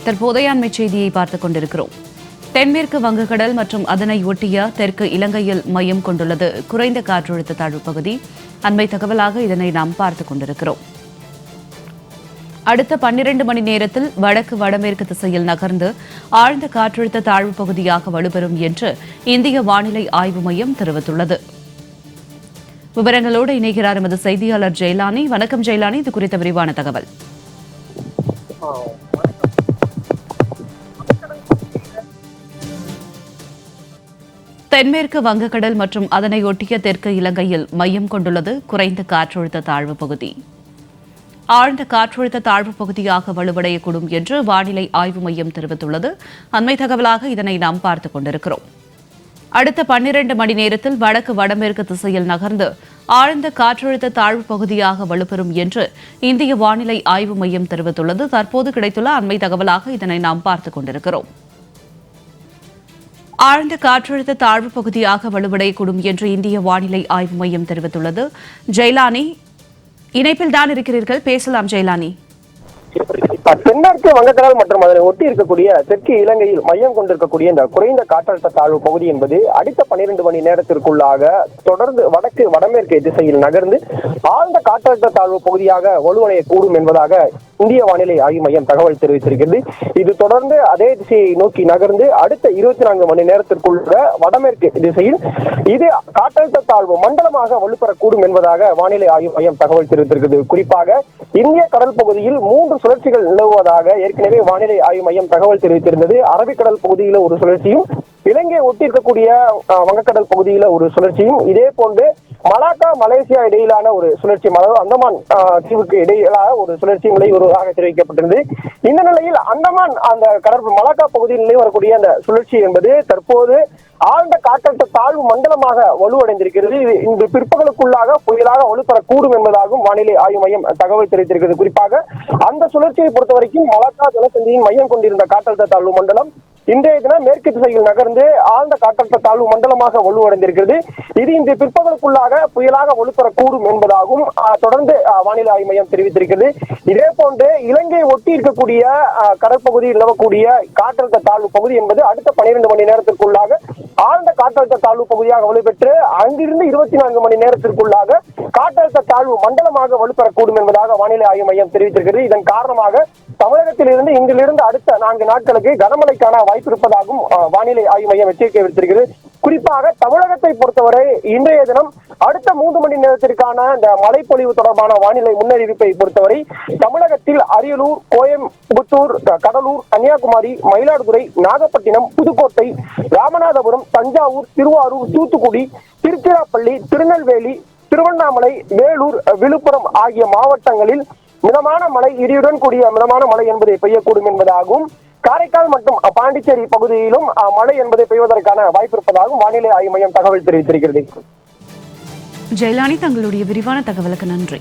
தற்போதைய அண்மை செய்தியை பார்த்துக் கொண்டிருக்கிறோம். தென்மேற்கு வங்கக்கடல் மற்றும் அதனை ஒட்டிய தெற்கு இலங்கையில் மையம் கொண்டுள்ளது குறைந்த காற்றழுத்த தாழ்வு பகுதி. அண்மை தகவலாக இதனை நாம் பார்த்துக் கொண்டிருக்கிறோம். அடுத்த 12 மணி நேரத்தில் வடக்கு வடமேற்கு திசையில் நகர்ந்து ஆழ்ந்த காற்றழுத்த தாழ்வு பகுதியாக வலுப்பெறும் என்று இந்திய வானிலை ஆய்வு மையம் தெரிவித்துள்ளது. விவரங்களோடு இணைகிறார் எமது செய்தியாளர் ஜெயலானி. வணக்கம் ஜெயலானி, இது குறித்த விரிவான தகவல். தென்மேற்கு வங்கக்கடல் மற்றும் அதனை ஒட்டிய தெற்கு இலங்கையில் மையம் கொண்டுள்ளது குறைந்த காற்றழுத்த தாழ்வு பகுதி. ஆழ்ந்த காற்றழுத்த தாழ்வு பகுதியாக வலுவடையக்கூடும் என்று வானிலை ஆய்வு மையம் தெரிவித்துள்ளது. அண்மை தகவலாக இதனை நாம் பார்த்துக் கொண்டிருக்கிறோம். அடுத்த 12 மணி நேரத்தில் வடக்கு வடமேற்கு திசையில் நகர்ந்து ஆழ்ந்த காற்றழுத்த தாழ்வு பகுதியாக வலுப்பெறும் என்று இந்திய வானிலை ஆய்வு மையம் தெரிவித்துள்ளது. தற்போது கிடைத்துள்ள அண்மை தகவலாக இதனை நாம் பார்த்துக் கொண்டிருக்கிறோம். ஆழ்ந்த காற்றழுத்த தாழ்வு பகுதியாக வலுவடையக்கூடும் என்று இந்திய வானிலை ஆய்வு மையம் தெரிவித்துள்ளது. ஜெயலானி, இணைப்பில் தான் இருக்கிறீர்கள், பேசலாம் ஜெயலானி. தென்மேற்கு வங்கக்கடல் மற்றும் அதனை ஒட்டி இருக்கக்கூடிய தெற்கு இலங்கையில் மையம் கொண்டிருக்கக்கூடிய இந்த குறைந்த காற்றழுத்த தாழ்வு பகுதி என்பது அடுத்த 12 மணி நேரத்திற்குள்ளாக தொடர்ந்து வடக்கு வடமேற்கு திசையில் நகர்ந்து ஆழ்ந்த காற்றழுத்த தாழ்வு பகுதியாக வலுவடையக்கூடும் என்பதாக இந்திய வானிலை ஆய்வு மையம் தகவல் தெரிவித்திருக்கிறது. இது தொடர்ந்து அதே திசையை நோக்கி நகர்ந்து அடுத்த 24 மணி நேரத்திற்குள்ள வடமேற்கு திசையில் இது காற்றழுத்த தாழ்வு மண்டலமாக வலுப்பெறக்கூடும் என்பதாக வானிலை ஆய்வு மையம் தகவல் தெரிவித்திருக்கிறது. குறிப்பாக இந்திய கடல் பகுதியில் 3 சுழற்சிகள் நிலவுவதாக ஏற்கனவே வானிலை ஆய்வு மையம் தகவல் தெரிவித்திருந்தது. அரபிக்கடல் பகுதியில் ஒரு சுழற்சியும், இலங்கை ஒட்டி இருக்கக்கூடிய வங்கக்கடல் பகுதியில ஒரு சுழற்சியும், இதே போன்று மலாக்கா மலேசியா இடையிலான ஒரு சுழற்சி, அதாவது அந்தமான் தீவுக்கு இடையிலான ஒரு சுழற்சி நிலைவருவதாக தெரிவிக்கப்பட்டிருந்தது. இந்த நிலையில் அந்தமான் அந்த மலாக்கா பகுதியில் நிலை வரக்கூடிய அந்த சுழற்சி என்பது தற்போது ஆழ்ந்த காற்றழுத்த தாழ்வு மண்டலமாக வலுவடைந்திருக்கிறது. இது இன்று பிற்பகலுக்குள்ளாக புயலாக வலுப்பெறக்கூடும் என்பதாகவும் வானிலை ஆய்வு மையம் தகவல் தெரிவித்திருக்கிறது. குறிப்பாக அந்த சுழற்சியை பொறுத்தவரைக்கும் மலாக்கா ஜலசந்தியின் மையம் கொண்டிருந்த காற்றழுத்த தாழ்வு மண்டலம் இன்றைய தினம் மேற்கு திசையில் நகர்ந்து ஆழ்ந்த காற்றழுத்த தாழ்வு மண்டலமாக வலுவடைந்திருக்கிறது. இது இன்று பிற்பகலுக்குள்ளாக புயலாக வலுப்பெறக்கூடும் என்பதாகவும் தொடர்ந்து வானிலை ஆய்வு மையம் தெரிவித்திருக்கிறது. இதே போன்று இலங்கை ஒட்டி இருக்கக்கூடிய கடற்பகுதியில் நிலவக்கூடிய காற்றழுத்த தாழ்வு பகுதி என்பது அடுத்த 12 மணி நேரத்திற்குள்ளாக ஆழ்ந்த காற்றழுத்த தாழ்வு பகுதியாக வலுப்பெற்று அங்கிருந்து 24 மணி நேரத்திற்குள்ளாக காற்றழுத்த தாழ்வு மண்டலமாக வலுப்பெறக்கூடும் என்பதாக வானிலை ஆய்வு மையம் தெரிவித்திருக்கிறது. இதன் காரணமாக தமிழகத்திலிருந்து இன்றிலிருந்து அடுத்த 4 நாட்களுக்கு கனமழைக்கான வாய்ப்பு இருப்பதாகவும் வானிலை ஆய்வு மையம் எச்சரிக்கை விடுத்திருக்கிறது. குறிப்பாக தமிழகத்தை பொறுத்தவரை இன்றைய தினம் அடுத்த 3 மணி நேரத்திற்கான இந்த மழைப்பொழிவு தொடர்பான வானிலை முன்னறிவிப்பை பொறுத்தவரை தமிழகத்தில் அரியலூர், கோயம்புத்தூர், கடலூர், கன்னியாகுமரி, மயிலாடுதுறை, நாகப்பட்டினம், புதுக்கோட்டை, ராமநாதபுரம், தஞ்சாவூர், திருவாரூர், தூத்துக்குடி, திருச்சிராப்பள்ளி, திருநெல்வேலி, திருவண்ணாமலை, வேலூர், விழுப்புரம் ஆகிய மாவட்டங்களில் மிதமான மழை, இடியுடன் கூடிய மிதமான மழை என்பதை பெய்யக்கூடும் என்பதாகவும், காரைக்கால் மற்றும் பாண்டிச்சேரி பகுதியிலும் மழை என்பதை பெய்வதற்கான வாய்ப்பு இருப்பதாகவும் வானிலை ஆய்வு மையம் தகவல் தெரிவித்திருக்கிறது. ஜெயலானி, தங்களுடைய விரிவான தகவலுக்கு நன்றி.